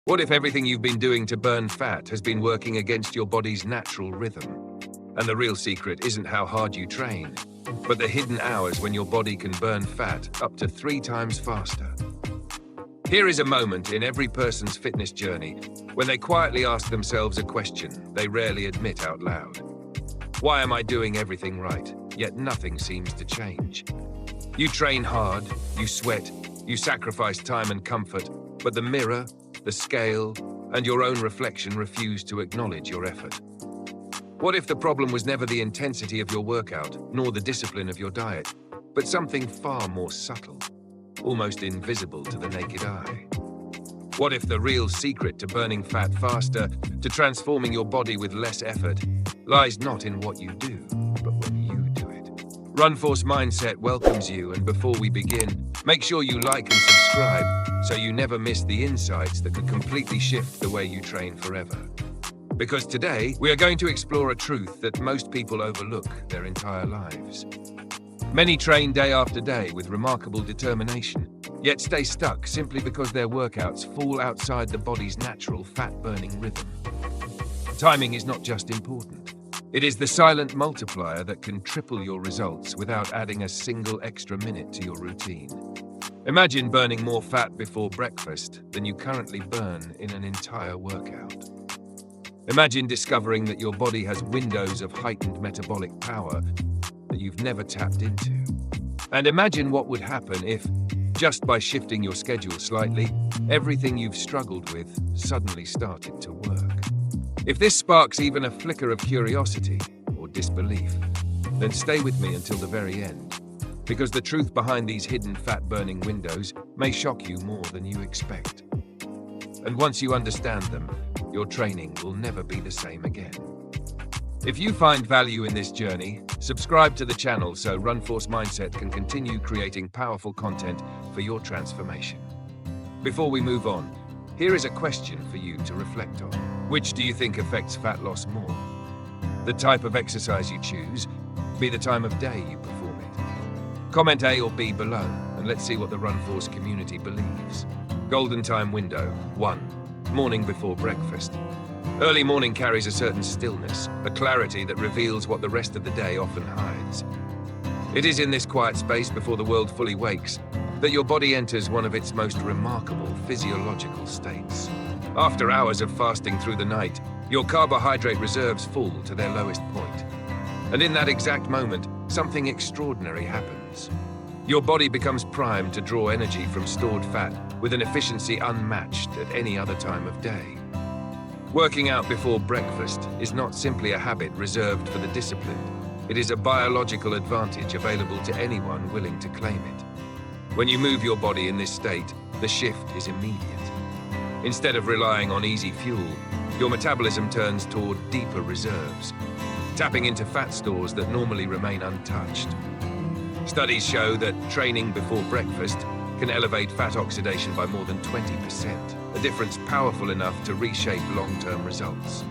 What if everything you've been doing to burn fat has been working against your body's natural rhythm? And the real secret isn't how hard you train, but the hidden hours when your body can burn fat up to 3 times faster. Here is a moment in every person's fitness journey when they quietly ask themselves a question they rarely admit out loud. Why am I doing everything right, yet nothing seems to change? You train hard, you sweat, you sacrifice time and comfort, but the mirror, the scale, and your own reflection refuse to acknowledge your effort. What if the problem was never the intensity of your workout, nor the discipline of your diet, but something far more subtle, almost invisible to the naked eye? What if the real secret to burning fat faster, to transforming your body with less effort, lies not in what you do, but when you do it? Runforce Mindset welcomes you, and before we begin, make sure you like and subscribe so you never miss the insights that could completely shift the way you train forever. Because today, we are going to explore a truth that most people overlook their entire lives. Many train day after day with remarkable determination, yet stay stuck simply because their workouts fall outside the body's natural fat-burning rhythm. Timing is not just important. It is the silent multiplier that can triple your results without adding a single extra minute to your routine. Imagine burning more fat before breakfast than you currently burn in an entire workout. Imagine discovering that your body has windows of heightened metabolic power that you've never tapped into. And imagine what would happen if, just by shifting your schedule slightly, everything you've struggled with suddenly started to work. If this sparks even a flicker of curiosity or disbelief, then stay with me until the very end, because the truth behind these hidden fat-burning windows may shock you more than you expect. And once you understand them, your training will never be the same again. If you find value in this journey, subscribe to the channel so Runforce Mindset can continue creating powerful content for your transformation. Before we move on, here is a question for you to reflect on. Which do you think affects fat loss more? The type of exercise you choose, be the time of day you perform it. Comment A or B below, and let's see what the Runforce community believes. Golden time window 1. Morning before breakfast. Early morning carries a certain stillness, a clarity that reveals what the rest of the day often hides. It is in this quiet space before the world fully wakes that your body enters one of its most remarkable physiological states. After hours of fasting through the night, your carbohydrate reserves fall to their lowest point. And in that exact moment, something extraordinary happens. Your body becomes primed to draw energy from stored fat with an efficiency unmatched at any other time of day. Working out before breakfast is not simply a habit reserved for the disciplined. It is a biological advantage available to anyone willing to claim it. When you move your body in this state, the shift is immediate. Instead of relying on easy fuel, your metabolism turns toward deeper reserves, tapping into fat stores that normally remain untouched. Studies show that training before breakfast can elevate fat oxidation by more than 20%, a difference powerful enough to reshape long-term results.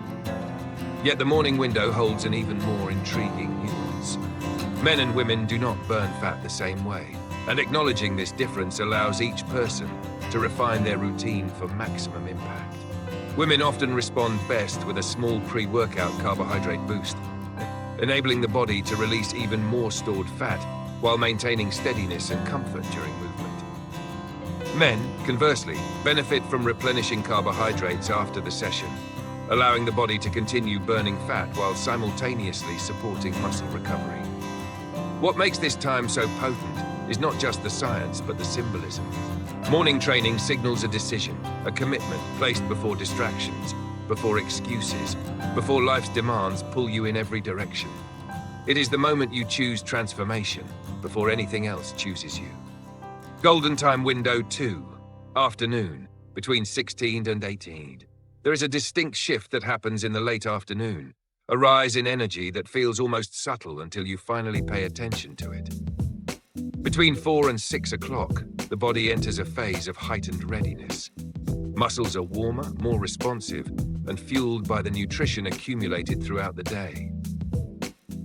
Yet the morning window holds an even more intriguing nuance. Men and women do not burn fat the same way, and acknowledging this difference allows each person to refine their routine for maximum impact. Women often respond best with a small pre-workout carbohydrate boost, enabling the body to release even more stored fat while maintaining steadiness and comfort during movement. Men, conversely, benefit from replenishing carbohydrates after the session, allowing the body to continue burning fat while simultaneously supporting muscle recovery. What makes this time so potent is not just the science, but the symbolism. Morning training signals a decision, a commitment placed before distractions, before excuses, before life's demands pull you in every direction. It is the moment you choose transformation before anything else chooses you. Golden time window 2, afternoon, between 16 and 18. There is a distinct shift that happens in the late afternoon, a rise in energy that feels almost subtle until you finally pay attention to it. Between 4 and 6 o'clock, the body enters a phase of heightened readiness. Muscles are warmer, more responsive, and fueled by the nutrition accumulated throughout the day.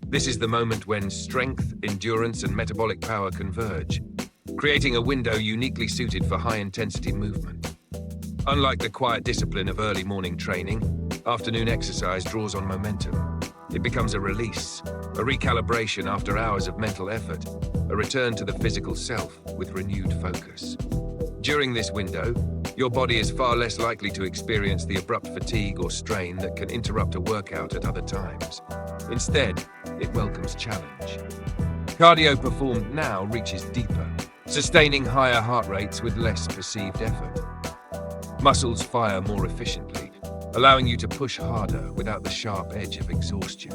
This is the moment when strength, endurance, and metabolic power converge, creating a window uniquely suited for high-intensity movement. Unlike the quiet discipline of early morning training, afternoon exercise draws on momentum. It becomes a release, a recalibration after hours of mental effort, a return to the physical self with renewed focus. During this window, your body is far less likely to experience the abrupt fatigue or strain that can interrupt a workout at other times. Instead, it welcomes challenge. Cardio performed now reaches deeper, sustaining higher heart rates with less perceived effort. Muscles fire more efficiently, allowing you to push harder without the sharp edge of exhaustion.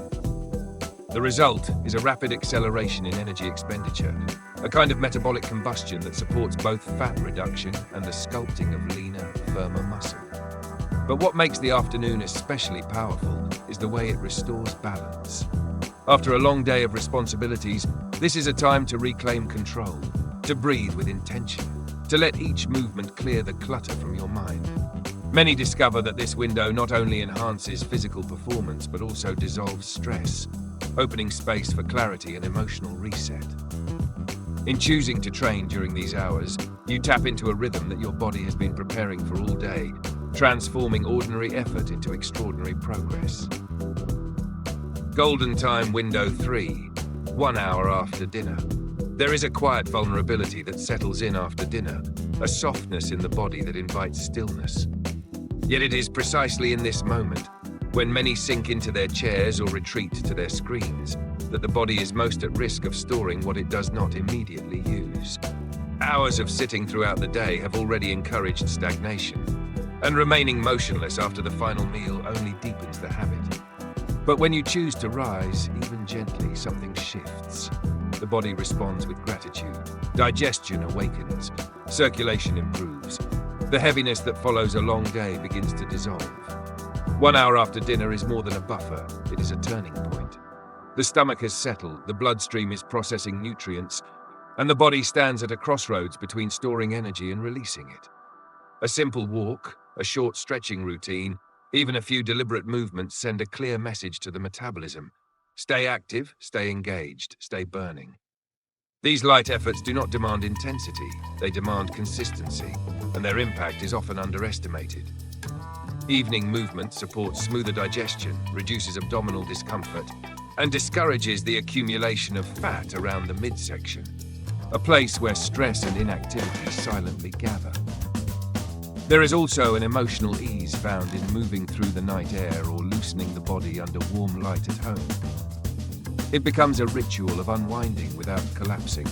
The result is a rapid acceleration in energy expenditure, a kind of metabolic combustion that supports both fat reduction and the sculpting of leaner, firmer muscle. But what makes the afternoon especially powerful is the way it restores balance. After a long day of responsibilities, this is a time to reclaim control, to breathe with intention, to let each movement clear the clutter from your mind. Many discover that this window not only enhances physical performance but also dissolves stress, opening space for clarity and emotional reset. In choosing to train during these hours, you tap into a rhythm that your body has been preparing for all day, transforming ordinary effort into extraordinary progress. Golden time window 3, 1 hour after dinner. There is a quiet vulnerability that settles in after dinner, a softness in the body that invites stillness. Yet it is precisely in this moment, when many sink into their chairs or retreat to their screens, that the body is most at risk of storing what it does not immediately use. Hours of sitting throughout the day have already encouraged stagnation, and remaining motionless after the final meal only deepens the habit. But when you choose to rise, even gently, something shifts. The body responds with gratitude, digestion awakens, circulation improves. The heaviness that follows a long day begins to dissolve. 1 hour after dinner is more than a buffer, it is a turning point. The stomach has settled, the bloodstream is processing nutrients, and the body stands at a crossroads between storing energy and releasing it. A simple walk, a short stretching routine, even a few deliberate movements send a clear message to the metabolism. Stay active, stay engaged, stay burning. These light efforts do not demand intensity, they demand consistency, and their impact is often underestimated. Evening movement supports smoother digestion, reduces abdominal discomfort, and discourages the accumulation of fat around the midsection, a place where stress and inactivity silently gather. There is also an emotional ease found in moving through the night air or loosening the body under warm light at home. It becomes a ritual of unwinding without collapsing,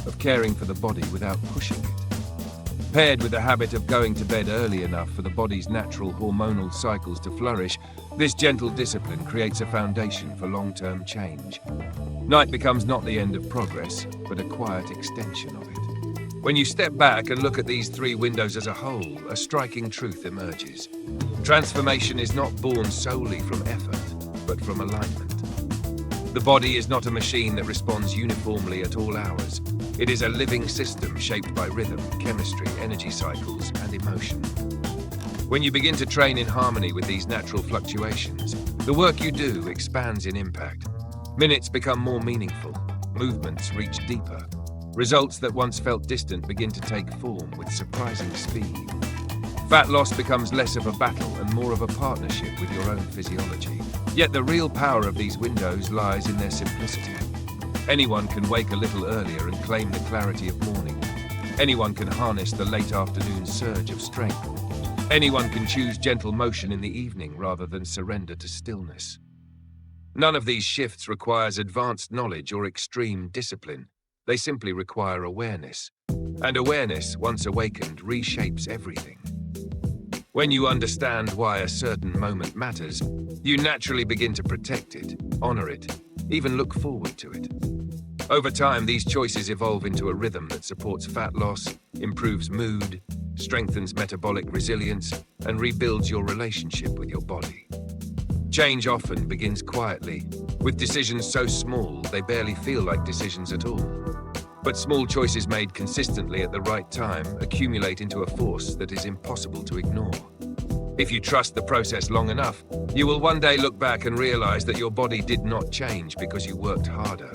of caring for the body without pushing it. Paired with the habit of going to bed early enough for the body's natural hormonal cycles to flourish, this gentle discipline creates a foundation for long-term change. Night becomes not the end of progress, but a quiet extension of it. When you step back and look at these 3 windows as a whole, a striking truth emerges. Transformation is not born solely from effort, but from alignment. The body is not a machine that responds uniformly at all hours. It is a living system shaped by rhythm, chemistry, energy cycles, and emotion. When you begin to train in harmony with these natural fluctuations, the work you do expands in impact. Minutes become more meaningful, movements reach deeper. Results that once felt distant begin to take form with surprising speed. Fat loss becomes less of a battle and more of a partnership with your own physiology. Yet the real power of these windows lies in their simplicity. Anyone can wake a little earlier and claim the clarity of morning. Anyone can harness the late afternoon surge of strength. Anyone can choose gentle motion in the evening rather than surrender to stillness. None of these shifts requires advanced knowledge or extreme discipline. They simply require awareness. And awareness, once awakened, reshapes everything. When you understand why a certain moment matters, you naturally begin to protect it, honor it, even look forward to it. Over time, these choices evolve into a rhythm that supports fat loss, improves mood, strengthens metabolic resilience, and rebuilds your relationship with your body. Change often begins quietly, with decisions so small they barely feel like decisions at all. But small choices made consistently at the right time accumulate into a force that is impossible to ignore. If you trust the process long enough, you will one day look back and realize that your body did not change because you worked harder.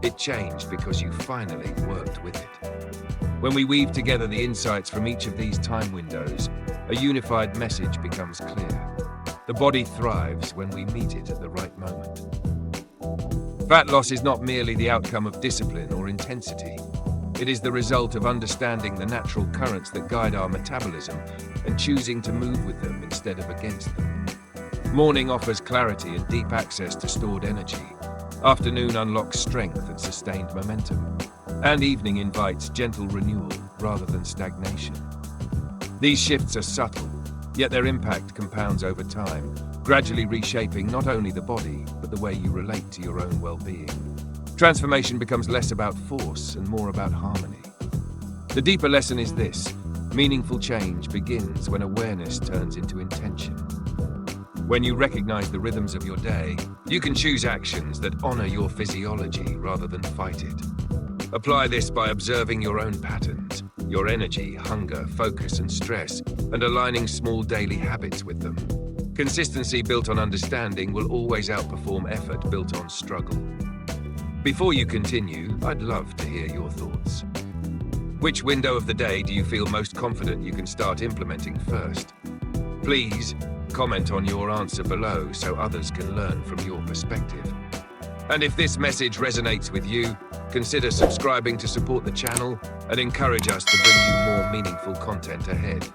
It changed because you finally worked with it. When we weave together the insights from each of these time windows, a unified message becomes clear. The body thrives when we meet it at the right moment. Fat loss is not merely the outcome of discipline or intensity. It is the result of understanding the natural currents that guide our metabolism and choosing to move with them instead of against them. Morning offers clarity and deep access to stored energy. Afternoon unlocks strength and sustained momentum. And evening invites gentle renewal rather than stagnation. These shifts are subtle, yet their impact compounds over time, gradually reshaping not only the body, but the way you relate to your own well-being. Transformation becomes less about force and more about harmony. The deeper lesson is this: meaningful change begins when awareness turns into intention. When you recognize the rhythms of your day, you can choose actions that honor your physiology rather than fight it. Apply this by observing your own patterns, your energy, hunger, focus, and stress, and aligning small daily habits with them. Consistency built on understanding will always outperform effort built on struggle. Before you continue, I'd love to hear your thoughts. Which window of the day do you feel most confident you can start implementing first? Please comment on your answer below so others can learn from your perspective. And if this message resonates with you, consider subscribing to support the channel and encourage us to bring you more meaningful content ahead.